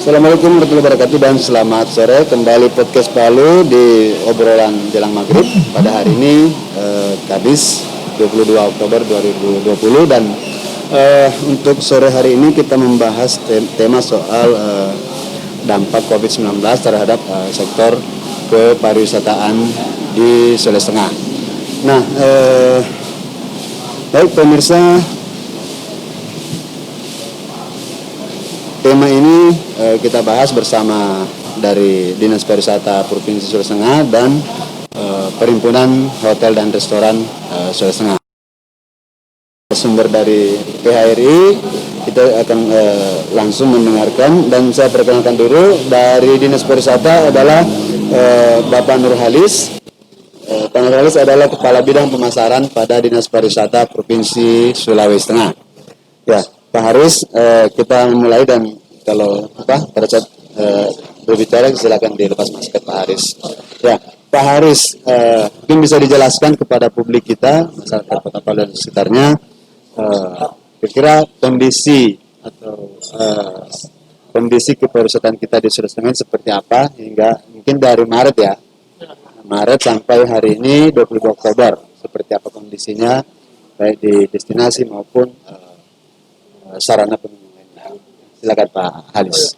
Assalamualaikum warahmatullahi wabarakatuh dan selamat sore kembali podcast Palu di obrolan jelang maghrib pada hari ini Kamis 22 Oktober 2020 dan untuk sore hari ini kita membahas tema soal dampak COVID-19 terhadap sektor kepariwisataan di Sulawesi Tengah. Nah, baik pemirsa, tema ini kita bahas bersama dari Dinas Pariwisata Provinsi Sulawesi Tengah dan Perhimpunan Hotel dan Restoran Sulawesi Tengah. Sumber dari PHRI, kita akan langsung mendengarkan dan saya perkenalkan dulu dari Dinas Pariwisata adalah Bapak Nurhalis. Pak Nurhalis adalah Kepala Bidang Pemasaran pada Dinas Pariwisata Provinsi Sulawesi Tengah. Ya, Pak Haris, kita mulai dan kalau pada saat berbicara silakan dilepas masker Pak Haris. Ya, Pak Haris, mungkin bisa dijelaskan kepada publik kita, masyarakat Kota Palu dan sekitarnya, kira-kira kondisi atau kondisi kepariwisataan kita di Sulawesi Tengah seperti apa hingga mungkin dari Maret ya, Maret sampai hari ini 22 Oktober, seperti apa kondisinya baik di destinasi maupun sarana penunjang. Silakan Pak Halis.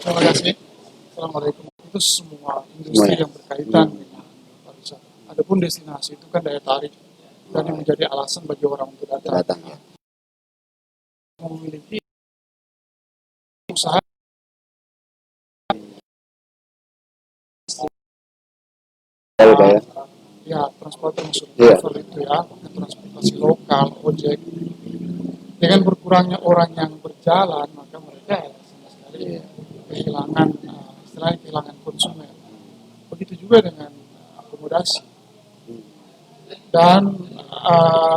Terima kasih. Assalamualaikum. Itu semua industri yang berkaitan dengan pariwisata. Adapun destinasi itu kan daya tarik dan yang menjadi alasan bagi orang untuk datang. Ya. Memiliki usaha ya transportasi masuk travel itu ya, transportasi lokal, ojek. Dengan berkurangnya orang yang berjalan, maka mereka sama sekali kehilangan istilahnya kehilangan konsumen. Begitu juga dengan akomodasi dan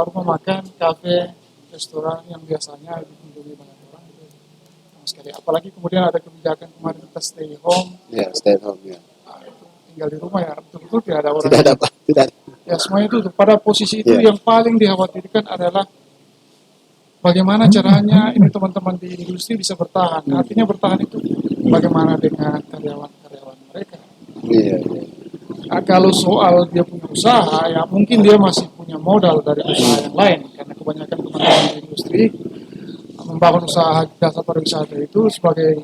rumah makan, kafe, restoran yang biasanya dikunjungi banyak orang itu sama sekali. Apalagi kemudian ada kebijakan kemarin kita stay home. Ya, stay home ya. Itu tinggal di rumah ya, betul-betul tidak ada orang. Tidak ada Pak, tidak. Ya semuanya itu pada posisi itu yang paling dikhawatirkan adalah bagaimana caranya ini teman-teman di industri bisa bertahan. Artinya bertahan itu bagaimana dengan karyawan-karyawan mereka. Iya. Nah, kalau soal dia punya usaha, ya mungkin dia masih punya modal dari usaha yang lain. Karena kebanyakan teman-teman di industri membangun usaha jasa pariwisata itu sebagai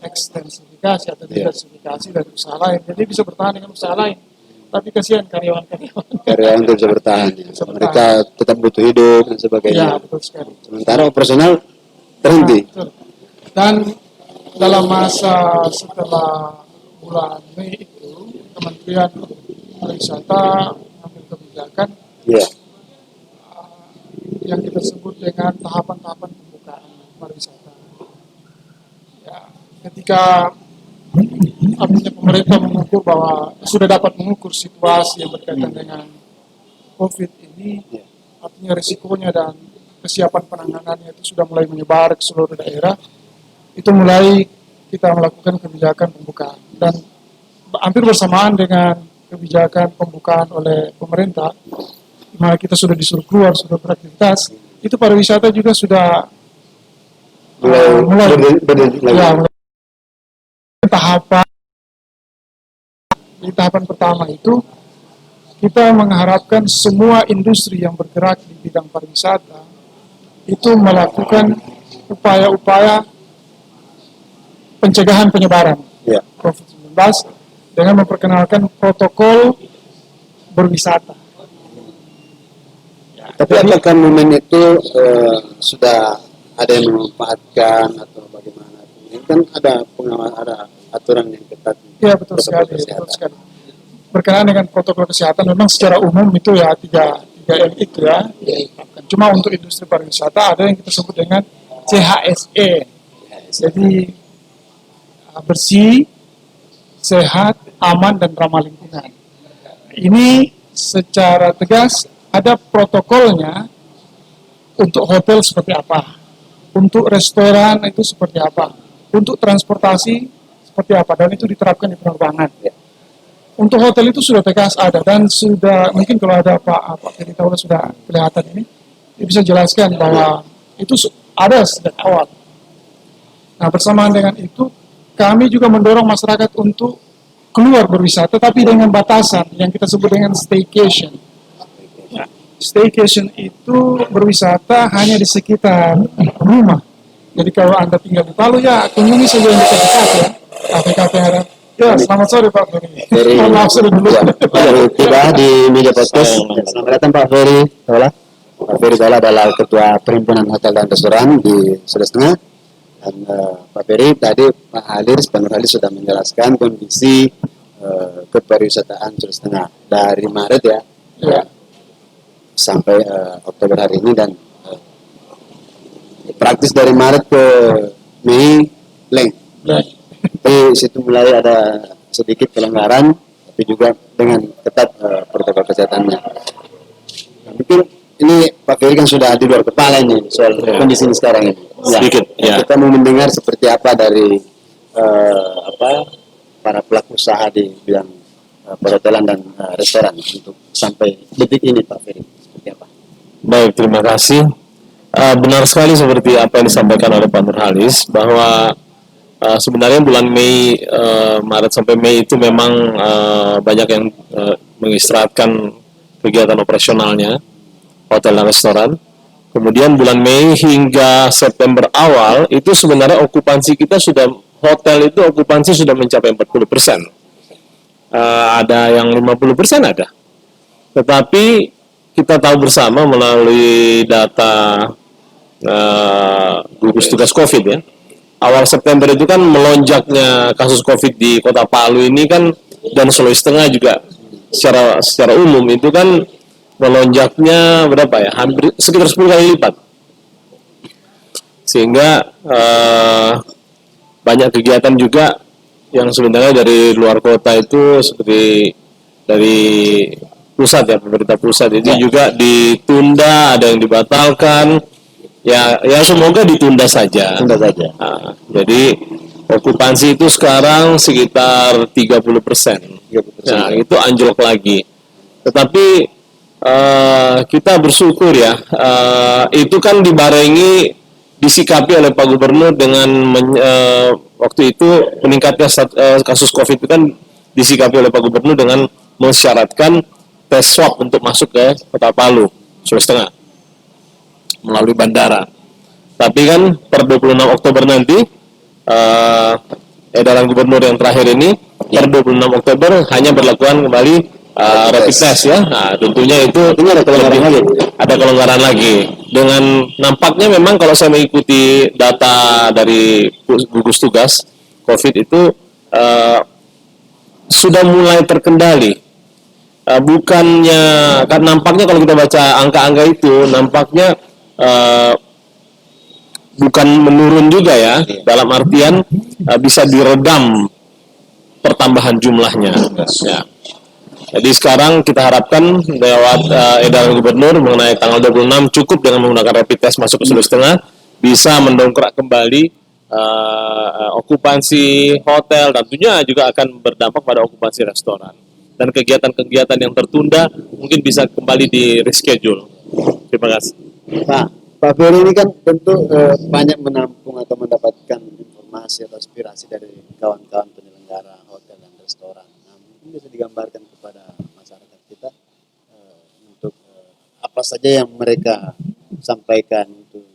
ekstensifikasi atau diversifikasi dari usaha lain. Jadi bisa bertahan dengan usaha lain. Tapi kasihan karyawan-karyawan. Karyawan itu bisa bertahan. Ya. Mereka tetap butuh hidup dan sebagainya. Ya, betul sekali. Sementara operasional terhenti. Nah, dan dalam masa setelah bulan Mei itu, Kementerian Pariwisata mengambil kebijakan yang kita sebut dengan tahapan-tahapan pembukaan pariwisata. Ya, ketika artinya pemerintah mengukur bahwa sudah dapat mengukur situasi yang berkaitan dengan COVID ini, artinya risikonya dan kesiapan penanganannya itu sudah mulai menyebar ke seluruh daerah, itu mulai kita melakukan kebijakan pembukaan. Dan hampir bersamaan dengan kebijakan pembukaan oleh pemerintah, di mana kita sudah disuruh keluar, sudah beraktivitas, itu pariwisata juga sudah mulai di tahapan pertama itu kita mengharapkan semua industri yang bergerak di bidang pariwisata itu melakukan upaya-upaya pencegahan penyebaran COVID-19 dengan memperkenalkan protokol berwisata. Ya, tapi apakah momen itu sudah ada yang memanfaatkan atau bagaimana? Ini kan ada pengawas, ada aturan yang ketat. Iya betul sekali, betul sekali. Berkenaan dengan protokol kesehatan memang secara umum itu ya 3M itu ya. Cuma untuk industri pariwisata ada yang kita sebut dengan CHSE. Jadi bersih, sehat, aman dan ramah lingkungan. Ini secara tegas ada protokolnya untuk hotel seperti apa, untuk restoran itu seperti apa, untuk transportasi seperti apa, dan itu diterapkan di penerbangan. Untuk hotel itu sudah tegas ada dan sudah mungkin kalau ada Pak Ferry Taula sudah kelihatan ini, dia bisa jelaskan bahwa itu ada sejak awal. Nah bersamaan dengan itu kami juga mendorong masyarakat untuk keluar berwisata, tapi dengan batasan yang kita sebut dengan staycation. Staycation itu berwisata hanya di sekitar rumah. Jadi kalau Anda tinggal di Palu, ya kunjungi saja yang dekat-dekat ya. Kafe-kafe yang ada. Ya, selamat sore Pak Ferry. Ferry. Maaf sore dulu. Ya, baru tiba di meja podcast. Selamat datang Pak Ferry Tola. Pak Ferry Tola adalah Ketua Perhimpunan Hotel dan Restoran di Sulawesi Tengah. Dan Pak Ferry tadi Pak Halis, Pak Nur Halis sudah menjelaskan kondisi kepariwisataan Sulawesi Tengah dari Maret ya sampai Oktober hari ini, dan praktis dari Maret ke Mei leng. Tapi situ mulai ada sedikit kelonggaran, tapi juga dengan ketat protokol kesehatannya. Nah, mungkin ini Pak Ferry kan sudah di luar kepala ini soal kondisi ini sekarang ini. Sedikit, ya. Kita mau mendengar seperti apa dari para pelaku usaha di bidang perhotelan dan restoran untuk sampai detik ini Pak Ferry. Seperti apa? Baik, terima kasih. Benar sekali seperti apa yang disampaikan oleh Pak Nurhalis, bahwa sebenarnya bulan Mei, Maret sampai Mei itu memang banyak yang mengistirahatkan kegiatan operasionalnya, hotel dan restoran. Kemudian bulan Mei hingga September awal, itu sebenarnya okupansi kita sudah, hotel itu okupansi sudah mencapai 40%. Ada yang 50% ada. Tetapi kita tahu bersama melalui data gugus tugas COVID ya, awal September itu kan melonjaknya kasus COVID di Kota Palu ini kan, dan Sulawesi Tengah juga secara umum itu kan melonjaknya berapa ya, hampir sekitar 10 kali lipat, sehingga banyak kegiatan juga yang sebenarnya dari luar kota itu, seperti dari pusat ya, pemerintah pusat itu juga ditunda, ada yang dibatalkan. Ya semoga ditunda saja. Nah, jadi okupansi itu sekarang sekitar 30%. Nah, itu anjlok lagi. Tetapi kita bersyukur ya, itu kan dibarengi, disikapi oleh Pak Gubernur dengan waktu itu meningkatnya kasus COVID itu kan disikapi oleh Pak Gubernur dengan mensyaratkan tes swab untuk masuk ke Kota Palu, Sulawesi Tengah, melalui bandara. Tapi kan per 26 Oktober nanti, edaran gubernur yang terakhir ini, per 26 Oktober hanya berlakukan kembali rapid test ya. Nah, tentunya itu ada kelonggaran lagi. Dengan nampaknya memang kalau saya mengikuti data dari gugus tugas COVID itu sudah mulai terkendali. Bukannya, kan nampaknya kalau kita baca angka-angka itu, nampaknya bukan menurun juga ya, dalam artian bisa diredam pertambahan jumlahnya. Ya. Jadi sekarang kita harapkan lewat edaran gubernur mengenai tanggal 26 cukup dengan menggunakan rapid test masuk ke Sulawesi Tengah, bisa mendongkrak kembali okupansi hotel, dan tentunya juga akan berdampak pada okupansi restoran. Dan kegiatan-kegiatan yang tertunda mungkin bisa kembali di reschedule. Terima kasih. Pak Ferry ini kan tentu banyak menampung atau mendapatkan informasi atau aspirasi dari kawan-kawan penyelenggara hotel dan restoran. Nah, mungkin bisa digambarkan kepada masyarakat kita untuk apa saja yang mereka sampaikan untuk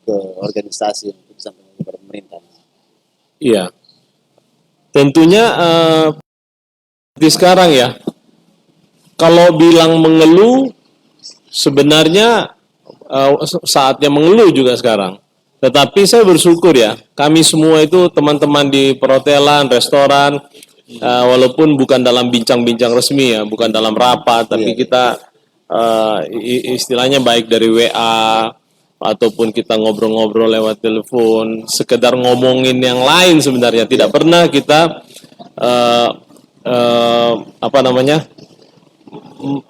ke organisasi, untuk disampaikan kepada pemerintah. Iya, tentunya di sekarang ya, kalau bilang mengeluh, sebenarnya saatnya mengeluh juga sekarang. Tetapi saya bersyukur ya, kami semua itu teman-teman di perhotelan, restoran, walaupun bukan dalam bincang-bincang resmi ya, bukan dalam rapat, tapi kita istilahnya baik dari WA ataupun kita ngobrol-ngobrol lewat telepon, sekedar ngomongin yang lain sebenarnya. Tidak pernah kita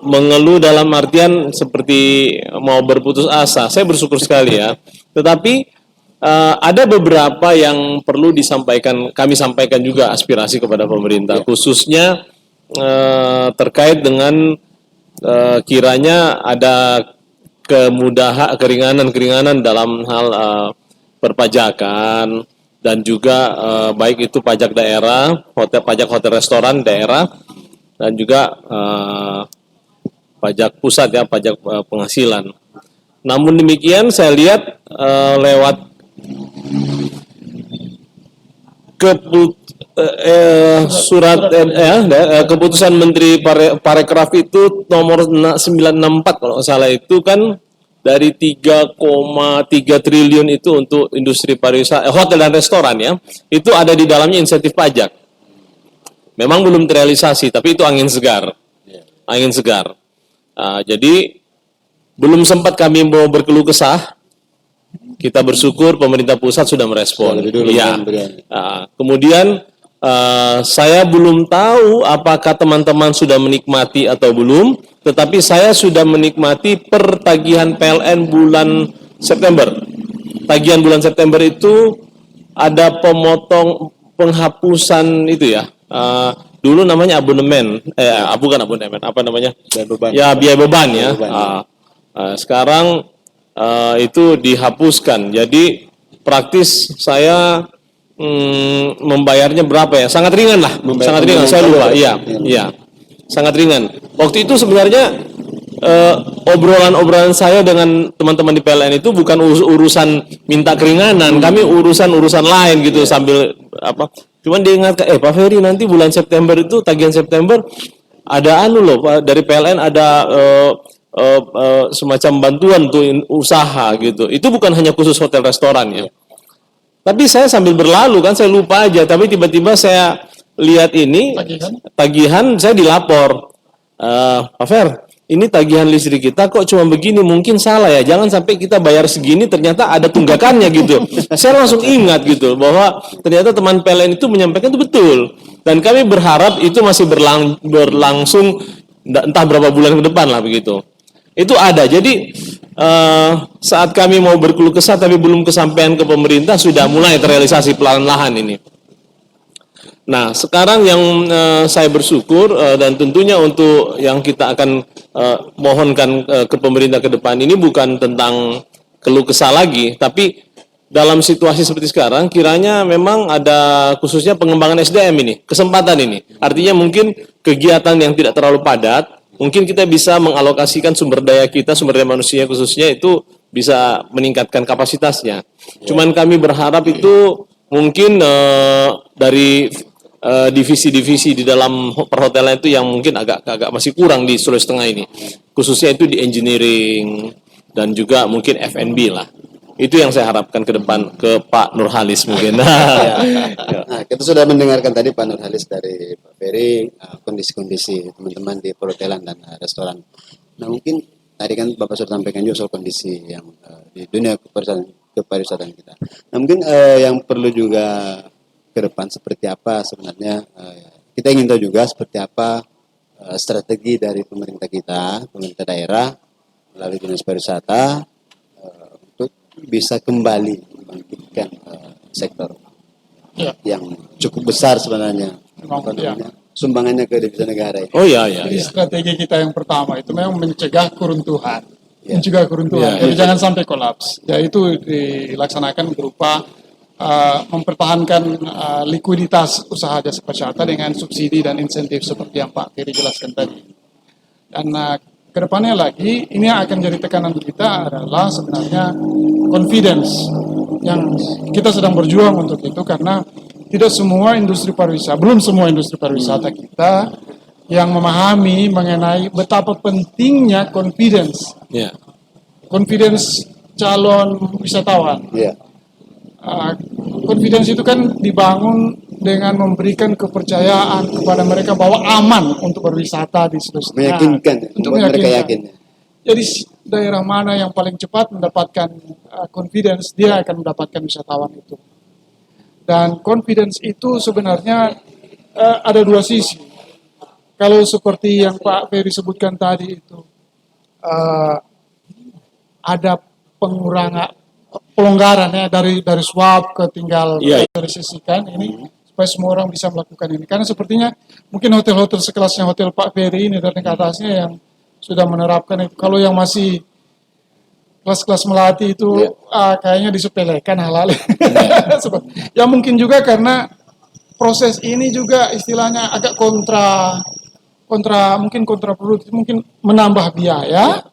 mengeluh dalam artian seperti mau berputus asa. Saya bersyukur sekali ya. Tetapi ada beberapa yang perlu disampaikan, kami sampaikan juga aspirasi kepada pemerintah, khususnya terkait dengan kiranya ada keringanan dalam hal perpajakan dan juga baik itu pajak daerah, pajak hotel restoran daerah, dan juga pajak pusat ya, pajak penghasilan. Namun demikian saya lihat lewat keputusan Menteri Parekraf itu nomor 964 kalau nggak salah, itu kan dari 3,3 triliun itu untuk industri pariwisata, hotel dan restoran ya, itu ada di dalamnya insentif pajak. Memang belum terrealisasi, tapi itu angin segar. Angin segar. Jadi belum sempat kami mau berkeluh kesah. Kita bersyukur pemerintah pusat sudah merespon. Iya. Kemudian saya belum tahu apakah teman-teman sudah menikmati atau belum, tetapi saya sudah menikmati per tagihan PLN bulan September. Tagihan bulan September itu ada penghapusan itu ya. Dulu namanya abonemen, bukan abonemen, apa namanya? Biaya beban. Ya, biaya beban ya. Sekarang itu dihapuskan. Jadi praktis saya membayarnya berapa ya? Sangat ringan lah, sangat ringan. Saya lupa. Iya, sangat ringan. Waktu itu sebenarnya obrolan saya dengan teman-teman di PLN itu bukan urusan minta keringanan, kami urusan lain gitu sambil apa? Cuman dia ingat, Pak Ferry nanti bulan September itu tagihan September ada loh dari PLN ada semacam bantuan untuk usaha gitu. Itu bukan hanya khusus hotel restoran ya. Tapi saya sambil berlalu kan saya lupa aja. Tapi tiba-tiba saya lihat ini tagihan saya dilapor. Pak Fer, ini tagihan listrik kita kok cuma begini, mungkin salah ya. Jangan sampai kita bayar segini ternyata ada tunggakannya gitu. Saya langsung ingat gitu bahwa ternyata teman PLN itu menyampaikan itu betul. Dan kami berharap itu masih berlangsung entah berapa bulan ke depan lah begitu. Itu ada. Jadi saat kami mau berkeluh kesah tapi belum kesampaian ke pemerintah sudah mulai terrealisasi perlahan-lahan ini. Nah, sekarang yang saya bersyukur dan tentunya untuk yang kita akan mohonkan ke pemerintah ke depan ini bukan tentang keluh kesah lagi, tapi dalam situasi seperti sekarang kiranya memang ada khususnya pengembangan SDM ini, kesempatan ini. Artinya mungkin kegiatan yang tidak terlalu padat, mungkin kita bisa mengalokasikan sumber daya kita, sumber daya manusia khususnya itu bisa meningkatkan kapasitasnya. Cuman kami berharap itu mungkin dari divisi-divisi di dalam perhotelan itu yang mungkin agak masih kurang di Sulawesi Tengah ini. Khususnya itu di engineering dan juga mungkin F&B lah. Itu yang saya harapkan ke depan ke Pak Nurhalis mungkin. Nah, kita sudah mendengarkan tadi Pak Nurhalis dari Pak Ferry kondisi-kondisi teman-teman di perhotelan dan restoran. Nah, mungkin tadi kan Bapak sudah sampaikan juga soal kondisi yang di dunia kepariwisataan kita. Nah, mungkin yang perlu juga ke depan seperti apa sebenarnya kita ingin tahu juga seperti apa strategi dari pemerintah kita, pemerintah daerah melalui dinas pariwisata untuk bisa kembali membangkitkan sektor yang cukup besar sebenarnya sumbangannya ke devisa negara. Oh iya. Jadi strategi kita yang pertama itu memang mencegah keruntuhan, jadi jangan sampai kolaps. Yaitu dilaksanakan berupa mempertahankan likuiditas usaha jasa pariwisata dengan subsidi dan insentif seperti yang Pak Ferry jelaskan tadi. Dan kedepannya lagi, ini yang akan jadi tekanan kita adalah sebenarnya confidence yang kita sedang berjuang untuk itu karena tidak semua industri pariwisata, belum semua industri pariwisata kita yang memahami mengenai betapa pentingnya confidence, confidence calon wisatawan. Confidence itu kan dibangun dengan memberikan kepercayaan kepada mereka bahwa aman untuk berwisata di Sulawesi Tengah. Meyakinkan, untuk mereka yakin. Jadi daerah mana yang paling cepat mendapatkan confidence, dia akan mendapatkan wisatawan itu. Dan confidence itu sebenarnya ada dua sisi. Kalau seperti yang Pak Ferry sebutkan tadi itu, ada pelonggaran ya dari swab ke tinggal resesikan ini supaya semua orang bisa melakukan ini. Karena sepertinya mungkin hotel-hotel sekelasnya hotel Pak Ferry ini dan ke atasnya yang sudah menerapkan itu. Kalau yang masih kelas-kelas melati itu kayaknya disepelekan hal-hal. Sebab- ya mungkin juga karena proses ini juga istilahnya agak mungkin kontraproduktif, mungkin menambah biaya.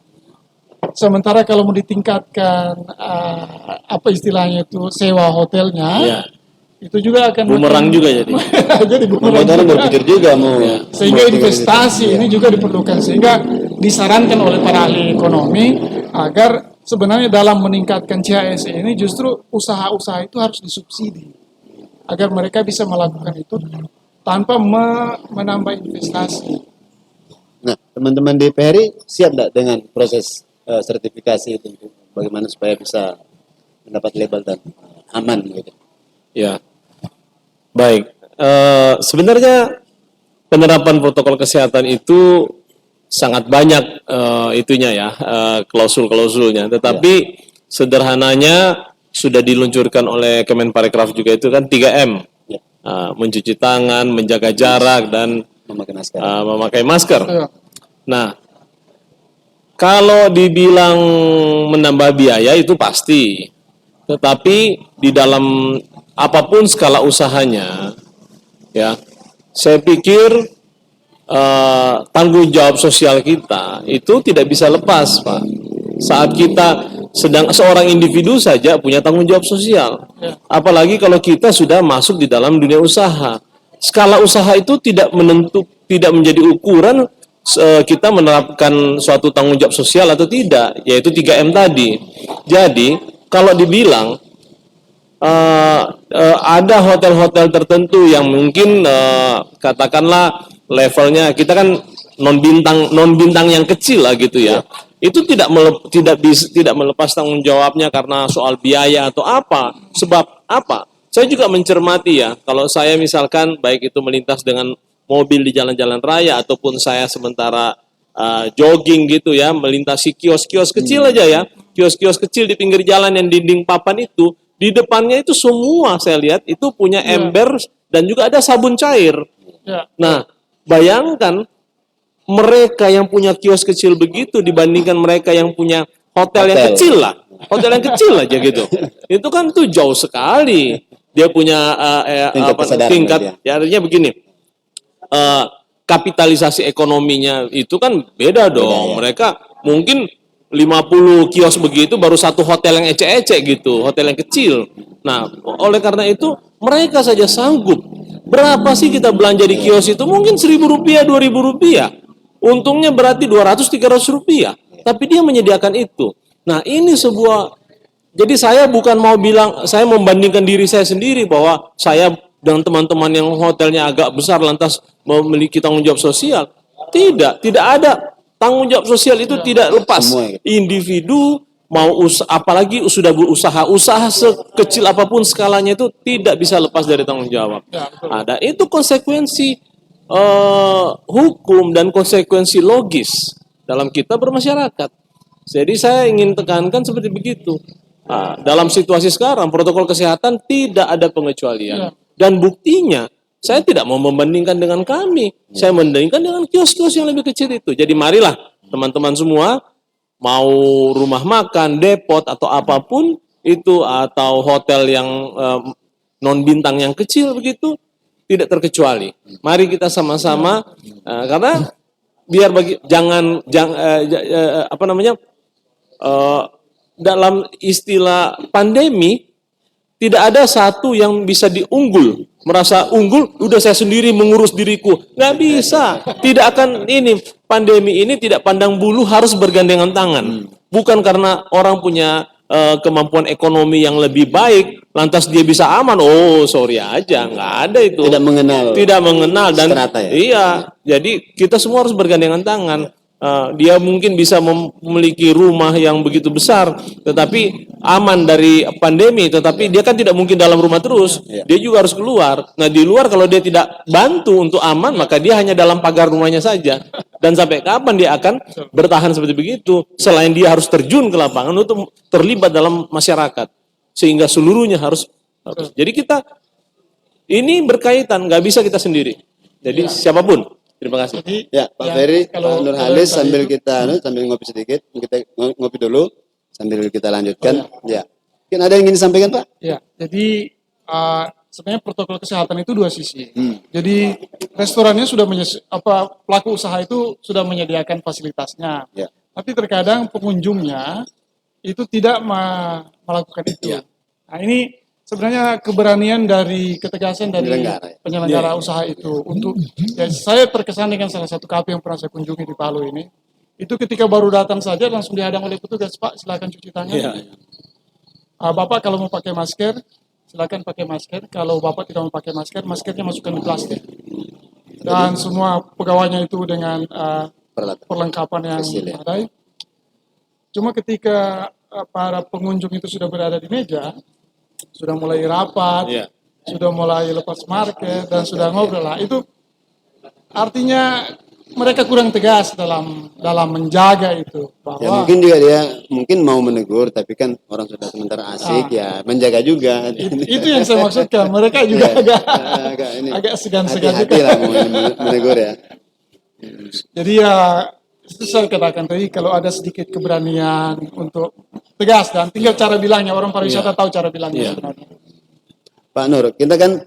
Sementara kalau mau ditingkatkan apa istilahnya itu sewa hotelnya, Ya. itu juga akan Bumerang juga jadi. jadi bumerang Modal juga. berpikir juga mau Sehingga investasi ini juga diperlukan, sehingga disarankan oleh para ahli ekonomi agar sebenarnya dalam meningkatkan CHSE ini justru usaha-usaha itu harus disubsidi agar mereka bisa melakukan itu tanpa menambah investasi. Nah, teman-teman di PRI siap nggak dengan proses sertifikasi itu? Bagaimana supaya bisa mendapat label dan aman gitu? Ya, baik. Sebenarnya penerapan protokol kesehatan itu sangat banyak itunya ya, klausul-klausulnya. Tetapi sederhananya sudah diluncurkan oleh Kemenparekraf juga itu kan 3M. Ya. Mencuci tangan, menjaga jarak, dan Memakai masker. memakai masker. Ya. Nah, kalau dibilang menambah biaya itu pasti. Tetapi di dalam apapun skala usahanya, ya, saya pikir tanggung jawab sosial kita itu tidak bisa lepas, Pak. Saat kita sedang seorang individu saja punya tanggung jawab sosial. Apalagi kalau kita sudah masuk di dalam dunia usaha. Skala usaha itu tidak menjadi ukuran kita menerapkan suatu tanggung jawab sosial atau tidak, yaitu 3M tadi. Jadi, kalau dibilang ada hotel-hotel tertentu yang mungkin katakanlah levelnya kita kan non bintang yang kecil lah gitu ya. Itu tidak melepas tanggung jawabnya karena soal biaya atau apa. Sebab apa? Saya juga mencermati ya, kalau saya misalkan baik itu melintas dengan mobil di jalan-jalan raya ataupun saya sementara jogging gitu ya, melintasi kios-kios kecil aja ya. Kios-kios kecil di pinggir jalan yang dinding papan itu, di depannya itu semua saya lihat itu punya ember dan juga ada sabun cair. Ya. Nah, bayangkan mereka yang punya kios kecil begitu dibandingkan mereka yang punya hotel yang kecil lah. Hotel yang kecil aja gitu. Itu kan tuh jauh sekali. Dia punya tingkat ya, artinya begini. Kapitalisasi ekonominya itu kan beda dong. Mereka mungkin 50 kios begitu baru satu hotel yang ecek-ecek gitu, hotel yang kecil. Nah, oleh karena itu mereka saja sanggup. Berapa sih kita belanja di kios itu? Mungkin Rp1.000, Rp2.000. Untungnya berarti Rp200-300. Tapi dia menyediakan itu. Nah, ini jadi saya bukan mau bilang, saya membandingkan diri saya sendiri bahwa saya dengan teman-teman yang hotelnya agak besar lantas memiliki tanggung jawab sosial. Tidak ada. Tanggung jawab sosial itu tidak lepas. Individu mau apalagi sudah berusaha, usaha sekecil apapun skalanya itu tidak bisa lepas dari tanggung jawab. Ada itu konsekuensi hukum dan konsekuensi logis dalam kita bermasyarakat. Jadi saya ingin tekankan seperti begitu. Dalam situasi sekarang protokol kesehatan tidak ada pengecualian dan buktinya. Saya tidak mau membandingkan dengan kami. Saya membandingkan dengan kios-kios yang lebih kecil itu. Jadi marilah teman-teman semua, mau rumah makan, depot, atau apapun itu, atau hotel yang non-bintang yang kecil begitu, tidak terkecuali. Mari kita sama-sama, karena biar dalam istilah pandemi, tidak ada satu yang bisa diunggul. Merasa unggul, udah saya sendiri mengurus diriku. Nggak bisa. Tidak akan ini. Pandemi ini tidak pandang bulu, harus bergandengan tangan. Bukan karena orang punya kemampuan ekonomi yang lebih baik, lantas dia bisa aman. Oh, sorry aja. Nggak ada itu. Tidak mengenal Dan strata ya? Iya. Jadi kita semua harus bergandengan tangan. Dia mungkin bisa memiliki rumah yang begitu besar, tetapi aman dari pandemi, tetapi dia kan tidak mungkin dalam rumah terus, dia juga harus keluar. Nah, di luar kalau dia tidak bantu untuk aman, maka dia hanya dalam pagar rumahnya saja. Dan sampai kapan dia akan bertahan seperti begitu? Selain dia harus terjun ke lapangan untuk terlibat dalam masyarakat, sehingga seluruhnya harus. Jadi kita ini berkaitan, nggak bisa kita sendiri. Jadi siapapun. Terima kasih. Ya, Pak Ferry, Pak Nurhalis, sambil ngopi sedikit, kita ngopi dulu. sambil kita lanjutkan. Ya. Mungkin ada yang ingin disampaikan, Pak? Ya, jadi sebenarnya protokol kesehatan itu dua sisi. Jadi restorannya sudah pelaku usaha itu sudah menyediakan fasilitasnya. Ya. Tapi terkadang pengunjungnya itu tidak melakukan itu. Ya. Nah, ini sebenarnya keberanian dari ketegasan dari Penyelenggara, ya. penyelenggara usaha itu untuk ya, saya terkesan dengan salah satu kafe yang pernah saya kunjungi di Palu ini. Itu ketika baru datang saja langsung dihadang oleh petugas, Pak, silakan cuci tangan. Iya. Bapak kalau mau pakai masker, silakan pakai masker. Kalau Bapak tidak mau pakai masker, maskernya masukkan di plastik. Dan semua pegawainya itu dengan perlengkapan yang Hasil, ya. memadai. Cuma ketika para pengunjung itu sudah berada di meja, sudah mulai rapat, Iya. sudah mulai lepas market, dan sudah ngobrol lah. Itu artinya mereka kurang tegas dalam menjaga itu. Ya Bahwa mungkin juga dia mungkin mau menegur, tapi kan orang sudah sementara asik ya menjaga juga. itu yang saya maksudkan. Mereka juga Ya, agak segan-segan hati-hati juga. lah mau menegur ya. Jadi ya itu saya katakan tadi, kalau ada sedikit keberanian untuk tegas, dan tinggal cara bilangnya, orang pariwisata tahu cara bilangnya sebenarnya. Pak Nur, kita kan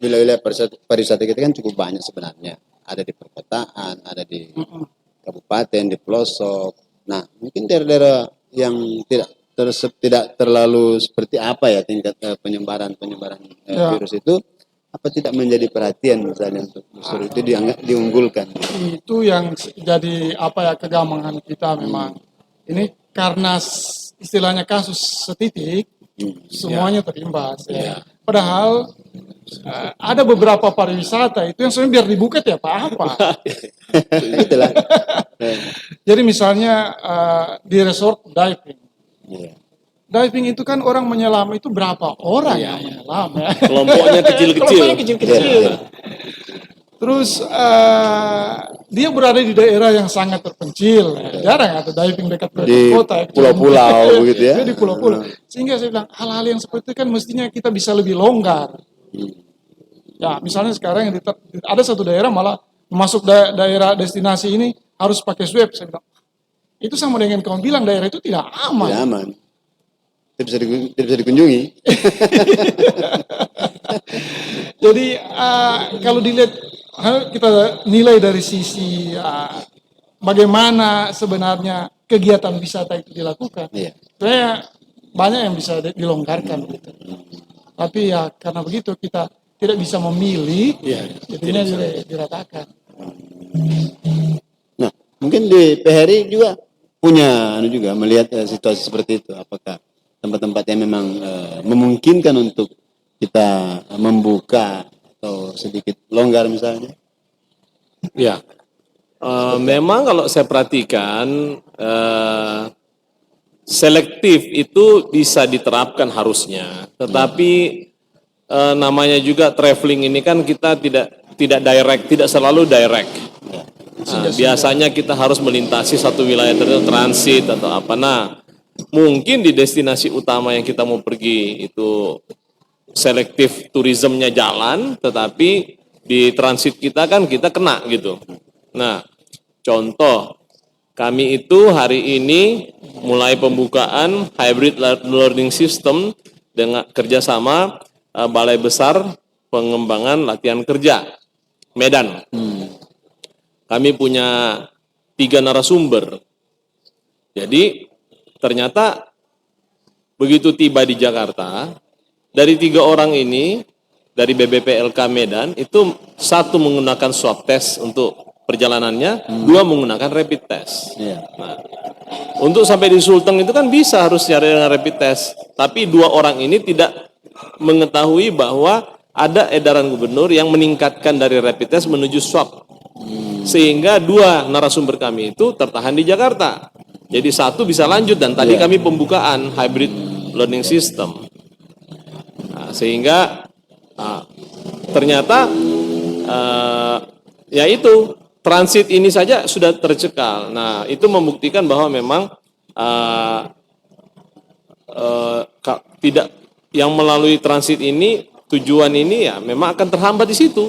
wilayah pariwisata kita kan cukup banyak sebenarnya. Ada di perkotaan, ada di kabupaten, di pelosok. Nah, mungkin daerah-daerah yang tidak terlalu seperti apa ya tingkat penyebaran virus itu, apa tidak menjadi perhatian misalnya untuk justru itu diunggulkan? Itu yang jadi kegamangan kita memang. Ini karena istilahnya kasus setitik, semuanya terimbas. Ya. Padahal ada beberapa pariwisata itu yang sebenarnya biar dibuka ya apa. Itulah. Jadi misalnya di resort diving. Iya. Diving itu kan orang menyelam itu berapa orang yang menyelam ya. Kelompoknya kecil-kecil. Kelompoknya kecil-kecil. Terus dia berada di daerah yang sangat terpencil. Jarang ada diving dekat Di kota. pulau-pulau begitu ya. Dia di pulau-pulau. Sehingga saya bilang hal-hal yang seperti itu kan mestinya kita bisa lebih longgar. Ya, misalnya sekarang ada satu daerah malah masuk daerah destinasi ini harus pakai swab. Saya bilang, itu sama dengan kamu bilang daerah itu tidak aman. Tidak aman. Tidak bisa dikunjungi. Jadi kalau dilihat, kita nilai dari sisi bagaimana sebenarnya kegiatan wisata itu dilakukan. Iya. Sebenarnya banyak yang bisa dilonggarkan gitu. Tapi ya karena begitu kita tidak bisa memilih, jadinya diratakan. Nah, mungkin di PHRI juga punya juga melihat situasi seperti itu. Apakah tempat-tempat yang memang memungkinkan untuk kita membuka atau sedikit longgar misalnya? Ya, memang kalau saya perhatikan selektif itu bisa diterapkan harusnya, tetapi namanya juga traveling ini kan kita tidak direct, tidak selalu direct. Nah, biasanya kita harus melintasi satu wilayah tertentu, transit atau apa. Nah, mungkin di destinasi utama yang kita mau pergi itu selektif turismenya jalan, tetapi di transit kita kan kita kena gitu. Nah, contoh kami itu hari ini mulai pembukaan hybrid learning system dengan kerjasama Balai Besar Pengembangan Latihan Kerja Medan. Kami punya 3 narasumber. Jadi ternyata begitu tiba di Jakarta, dari 3 orang ini dari BBPLK Medan itu 1 menggunakan swab test untuk perjalanannya, 2 menggunakan rapid test. Nah, untuk sampai di Sulteng itu kan bisa harusnya dengan rapid test, tapi 2 orang ini tidak mengetahui bahwa ada edaran gubernur yang meningkatkan dari rapid test menuju swab. Sehingga 2 narasumber kami itu tertahan di Jakarta. Jadi 1 bisa lanjut, dan tadi kami pembukaan hybrid learning system. Nah, sehingga ternyata ya itu transit ini saja sudah tercekal. Nah, itu membuktikan bahwa memang tidak yang melalui transit ini, tujuan ini ya memang akan terhambat di situ.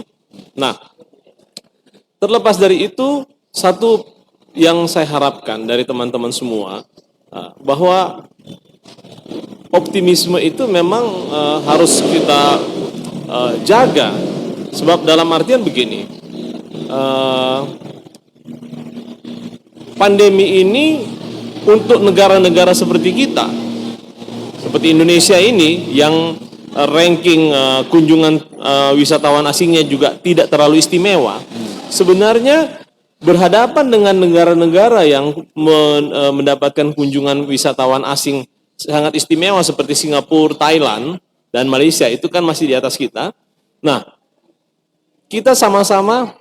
Nah, terlepas dari itu, satu yang saya harapkan dari teman-teman semua, bahwa optimisme itu memang harus kita jaga. Sebab dalam artian begini, pandemi ini untuk negara-negara seperti kita, seperti Indonesia ini yang ranking kunjungan wisatawan asingnya juga tidak terlalu istimewa, sebenarnya berhadapan dengan negara-negara yang mendapatkan kunjungan wisatawan asing sangat istimewa seperti Singapura, Thailand, dan Malaysia itu kan masih di atas kita. Nah, kita sama-sama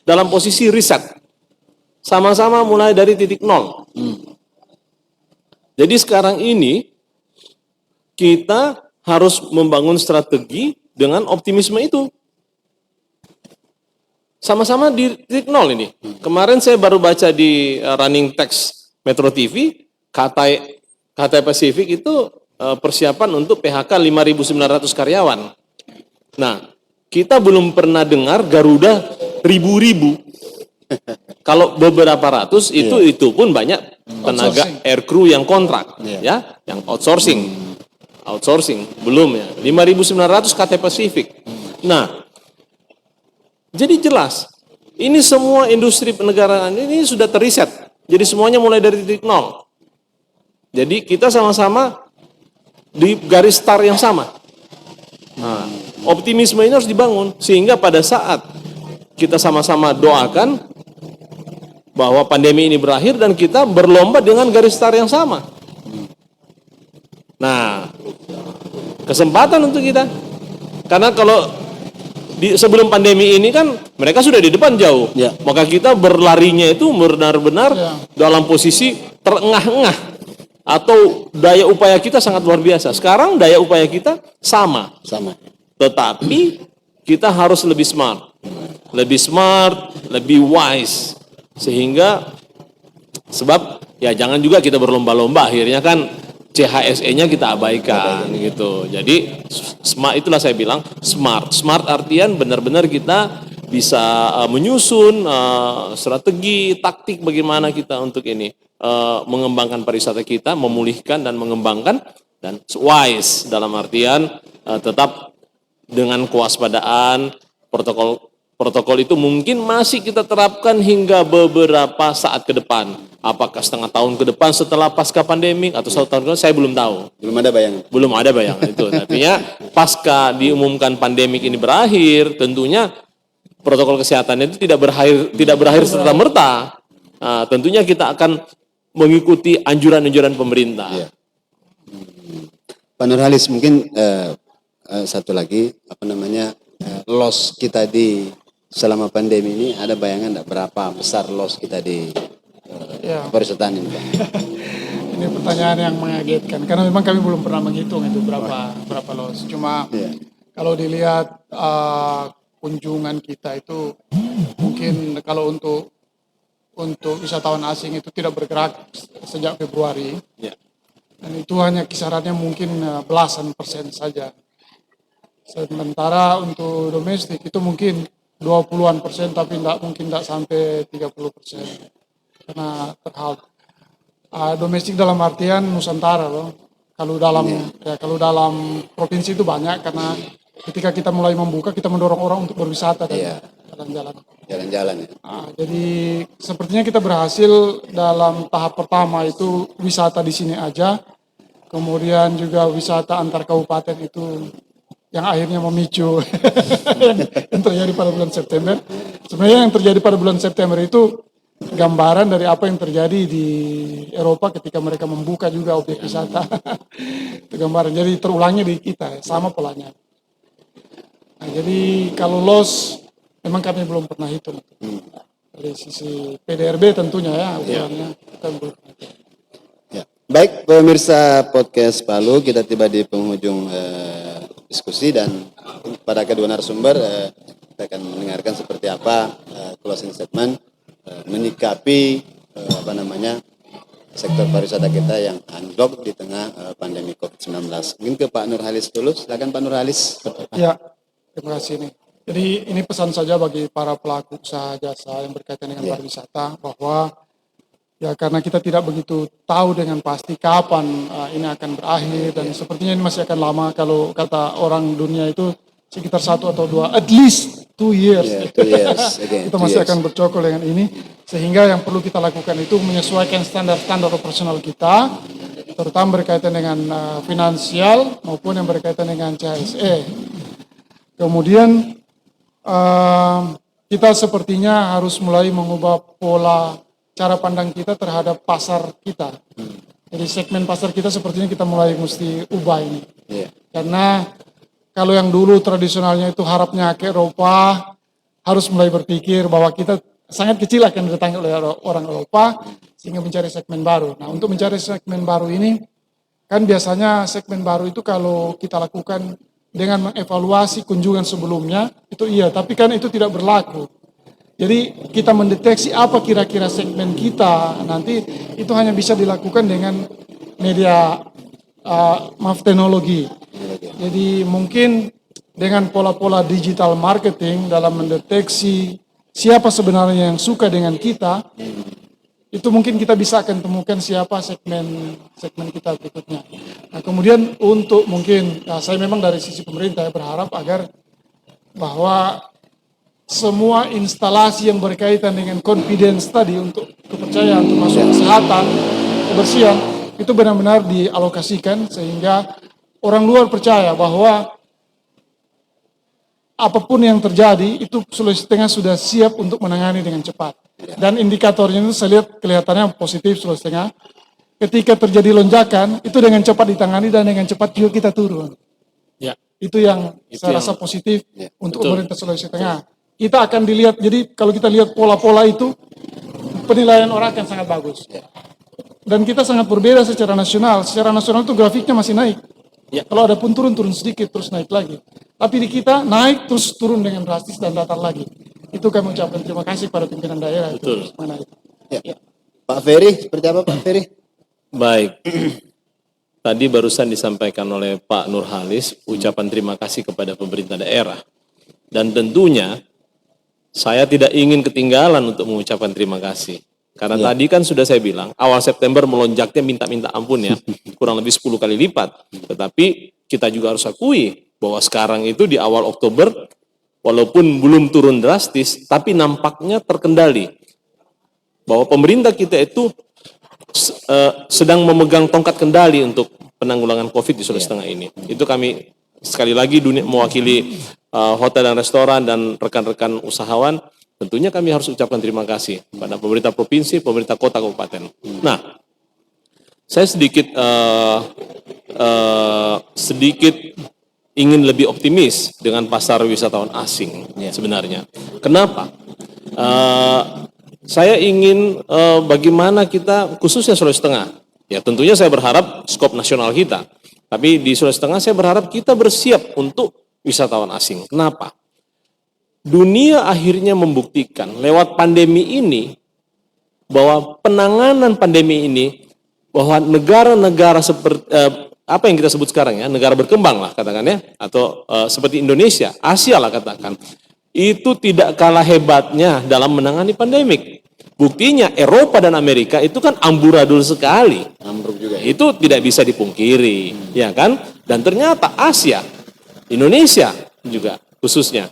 dalam posisi riset, sama-sama mulai dari titik nol. Jadi sekarang ini kita harus membangun strategi dengan optimisme itu. Sama-sama di titik nol ini. Kemarin saya baru baca di running text Metro TV, Cathay Pacific itu persiapan untuk PHK 5.900 karyawan. Nah, kita belum pernah dengar Garuda ribu-ribu. Kalau beberapa ratus itu pun banyak tenaga air crew yang kontrak, ya, yang outsourcing belum ya. 5.900 Cathay Pacific. Nah, jadi jelas, ini semua industri penegaraan ini sudah teriset. Jadi semuanya mulai dari titik nol. Jadi kita sama-sama di garis start yang sama. Nah, optimisme ini harus dibangun sehingga pada saat kita sama-sama doakan bahwa pandemi ini berakhir dan kita berlomba dengan garis start yang sama. Nah, kesempatan untuk kita. Karena kalau sebelum pandemi ini kan mereka sudah di depan jauh. Ya. Maka kita berlarinya itu benar-benar dalam posisi terengah-engah. Atau daya upaya kita sangat luar biasa. Sekarang daya upaya kita sama. Tetapi kita harus lebih smart. Lebih wise. Sehingga sebab ya jangan juga kita berlomba-lomba akhirnya kan CHSE-nya kita abaikan gitu. Jadi smart itulah saya bilang smart. Smart artian benar-benar kita bisa menyusun strategi, taktik bagaimana kita untuk ini mengembangkan pariwisata kita, memulihkan dan mengembangkan dan wise dalam artian tetap dengan kewaspadaan, protokol itu mungkin masih kita terapkan hingga beberapa saat ke depan. Apakah setengah tahun ke depan setelah pasca pandemik atau 1 tahun ke depan, saya belum tahu. Belum ada bayangan itu. Artinya pasca diumumkan pandemik ini berakhir, tentunya protokol kesehatan itu tidak berakhir serta-merta. Nah, tentunya kita akan mengikuti anjuran-anjuran pemerintah. Iya. Pak Nurhalis, mungkin satu lagi loss kita di selama pandemi ini, ada bayangan enggak berapa besar loss kita di pariwisata ini, Pak? Ini pertanyaan yang mengagetkan karena memang kami belum pernah menghitung itu berapa loss. Cuma kalau dilihat kunjungan kita itu mungkin kalau untuk wisatawan asing itu tidak bergerak sejak Februari. Dan itu hanya kisarannya mungkin belasan persen saja. Sementara untuk domestik itu mungkin 20-an persen tapi mungkin tidak sampai 30%. Karena terhalt. Domestik dalam artian Nusantara loh. Kalau dalam provinsi itu banyak karena ketika kita mulai membuka kita mendorong orang untuk berwisata dan jalan-jalan. Ya. Jadi sepertinya kita berhasil dalam tahap pertama itu wisata di sini aja. Kemudian juga wisata antar kabupaten itu yang akhirnya memicu yang terjadi pada bulan September. Sebenarnya yang terjadi pada bulan September itu gambaran dari apa yang terjadi di Eropa ketika mereka membuka juga objek wisata. Itu gambaran. Jadi terulangnya di kita, sama polanya. Nah, jadi kalau loss, memang kami belum pernah hitung. Dari sisi PDRB tentunya ya, ukurannya kita belum pernah hitung. Ya. Baik, pemirsa podcast Palu, kita tiba di penghujung diskusi dan pada kedua narasumber kita akan mendengarkan seperti apa closing statement menyikapi sektor pariwisata kita yang unlock di tengah pandemi COVID-19. Mungkin ke Pak Nurhalis dulu, silakan Pak Nurhalis. Ya, terima kasih nih. Jadi ini pesan saja bagi para pelaku usaha jasa yang berkaitan dengan pariwisata bahwa Ya karena kita tidak begitu tahu dengan pasti kapan ini akan berakhir dan sepertinya ini masih akan lama kalau kata orang dunia itu sekitar 1 atau 2, at least 2 years. Yeah, 2 years. Okay, Kita 2 masih years. akan bercokol dengan ini sehingga yang perlu kita lakukan itu menyesuaikan standar-standar operasional kita, terutama berkaitan dengan finansial maupun yang berkaitan dengan CHSE. Kemudian kita sepertinya harus mulai mengubah pola cara pandang kita terhadap pasar kita. Jadi segmen pasar kita sepertinya kita mulai mesti ubah ini. Yeah. Karena kalau yang dulu tradisionalnya itu harapnya ke Eropa, harus mulai berpikir bahwa kita sangat kecil akan didatangi oleh orang Eropa, sehingga mencari segmen baru. Nah, untuk mencari segmen baru ini, kan biasanya segmen baru itu kalau kita lakukan dengan mengevaluasi kunjungan sebelumnya, itu iya, tapi kan itu tidak berlaku. Jadi kita mendeteksi apa kira-kira segmen kita, nanti itu hanya bisa dilakukan dengan media, teknologi. Jadi mungkin dengan pola-pola digital marketing dalam mendeteksi siapa sebenarnya yang suka dengan kita, itu mungkin kita bisa akan temukan siapa segmen kita berikutnya. Nah kemudian untuk mungkin, saya memang dari sisi pemerintah berharap agar bahwa semua instalasi yang berkaitan dengan confidence tadi untuk kepercayaan termasuk kesehatan, kebersihan, itu benar-benar dialokasikan sehingga orang luar percaya bahwa apapun yang terjadi itu Sulawesi Tengah sudah siap untuk menangani dengan cepat. Dan indikatornya itu saya lihat kelihatannya positif Sulawesi Tengah. Ketika terjadi lonjakan, itu dengan cepat ditangani dan dengan cepat juga kita turun. Ya. Itu yang saya rasa positif untuk pemerintah Sulawesi Tengah. Kita akan dilihat, jadi kalau kita lihat pola-pola itu, penilaian orang akan sangat bagus. Dan kita sangat berbeda secara nasional. Secara nasional itu grafiknya masih naik. Ya. Kalau ada pun turun sedikit, terus naik lagi. Tapi di kita naik, terus turun dengan drastis dan datar lagi. Itu kami ucapkan terima kasih pada pimpinan daerah. Betul. Ya. Pak Ferry, seperti apa Pak Ferry? Baik. Tadi barusan disampaikan oleh Pak Nurhalis ucapan terima kasih kepada pemerintah daerah. Dan tentunya saya tidak ingin ketinggalan untuk mengucapkan terima kasih. Karena tadi kan sudah saya bilang, awal September melonjaknya minta ampun ya, kurang lebih 10 kali lipat. Tetapi kita juga harus akui bahwa sekarang itu di awal Oktober, walaupun belum turun drastis, tapi nampaknya terkendali. Bahwa pemerintah kita itu sedang memegang tongkat kendali untuk penanggulangan COVID di Sulawesi Tengah ini. Itu kami sekali lagi mewakili hotel dan restoran dan rekan-rekan usahawan, tentunya kami harus ucapkan terima kasih pada pemerintah provinsi, pemerintah kota, kabupaten. Nah, saya sedikit ingin lebih optimis dengan pasar wisatawan asing sebenarnya. Kenapa? Saya ingin bagaimana kita, khususnya Sulawesi Tengah, ya tentunya saya berharap skop nasional kita, tapi di Sulawesi Tengah saya berharap kita bersiap untuk wisatawan asing. Kenapa? Dunia akhirnya membuktikan lewat pandemi ini bahwa penanganan pandemi ini, bahwa negara-negara seperti apa yang kita sebut sekarang ya, negara berkembang lah katakan ya, atau seperti Indonesia, Asia lah katakan, itu tidak kalah hebatnya dalam menangani pandemik. Buktinya Eropa dan Amerika itu kan amburadul sekali. Ambruk juga. Itu tidak bisa dipungkiri, ya kan? Dan ternyata Asia, Indonesia juga khususnya,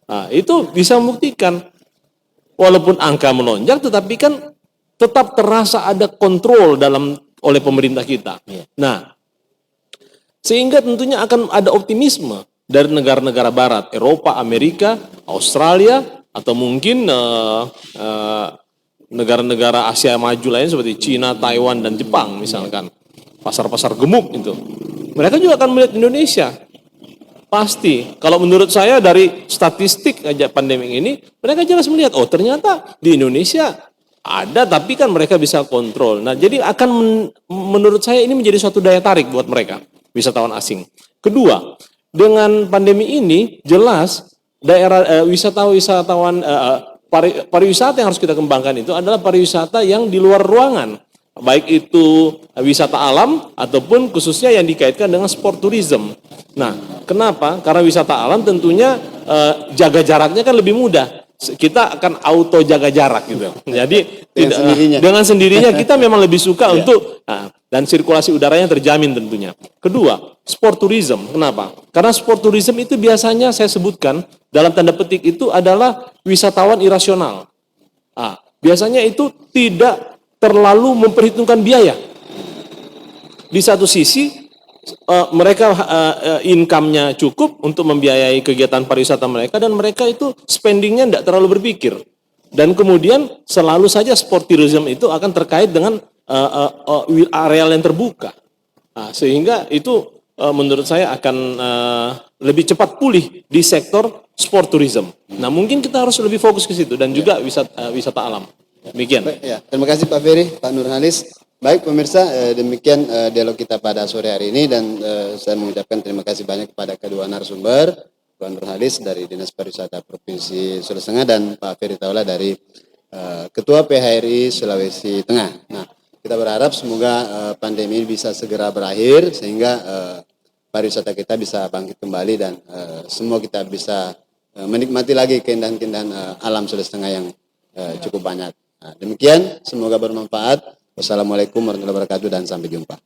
nah, itu bisa membuktikan walaupun angka melonjak, tetapi kan tetap terasa ada kontrol oleh pemerintah kita. Nah, sehingga tentunya akan ada optimisme dari negara-negara Barat, Eropa, Amerika, Australia, atau mungkin negara-negara Asia maju lain seperti Cina, Taiwan, dan Jepang misalkan. Pasar-pasar gemuk itu. Mereka juga akan melihat Indonesia. Pasti. Kalau menurut saya dari statistik aja pandemi ini, mereka jelas melihat, oh ternyata di Indonesia ada, tapi kan mereka bisa kontrol. Nah, jadi akan menurut saya ini menjadi suatu daya tarik buat mereka, wisatawan asing. Kedua, dengan pandemi ini jelas daerah wisatawan pariwisata yang harus kita kembangkan itu adalah pariwisata yang di luar ruangan, baik itu wisata alam ataupun khususnya yang dikaitkan dengan sport tourism. Nah, kenapa? Karena wisata alam tentunya jaga jaraknya kan lebih mudah. kita akan auto jaga jarak gitu. Jadi Dengan dengan sendirinya. sendirinya kita memang lebih suka untuk dan sirkulasi udaranya terjamin tentunya. Kedua, sport tourism. Kenapa? Karena sport tourism itu biasanya saya sebutkan dalam tanda petik itu adalah wisatawan irasional. Biasanya itu tidak terlalu memperhitungkan biaya. Di satu sisi mereka income-nya cukup untuk membiayai kegiatan pariwisata mereka dan mereka itu spending-nya tidak terlalu berpikir. Dan kemudian selalu saja sport tourism itu akan terkait dengan areal yang terbuka. Sehingga itu menurut saya akan lebih cepat pulih di sektor sport tourism. Nah, mungkin kita harus lebih fokus ke situ dan juga wisata alam. Demikian. Ya, terima kasih Pak Ferry, Pak Nurhalis. Baik pemirsa, demikian dialog kita pada sore hari ini dan saya mengucapkan terima kasih banyak kepada kedua narasumber, Pak Nurhalis dari Dinas Pariwisata Provinsi Sulawesi Tengah dan Pak Ferry Taula dari Ketua PHRI Sulawesi Tengah. Nah, kita berharap semoga pandemi ini bisa segera berakhir sehingga pariwisata kita bisa bangkit kembali dan semua kita bisa menikmati lagi keindahan-keindahan alam Sulawesi Tengah yang cukup banyak. Nah, demikian, semoga bermanfaat. Wassalamualaikum warahmatullahi wabarakatuh dan sampai jumpa.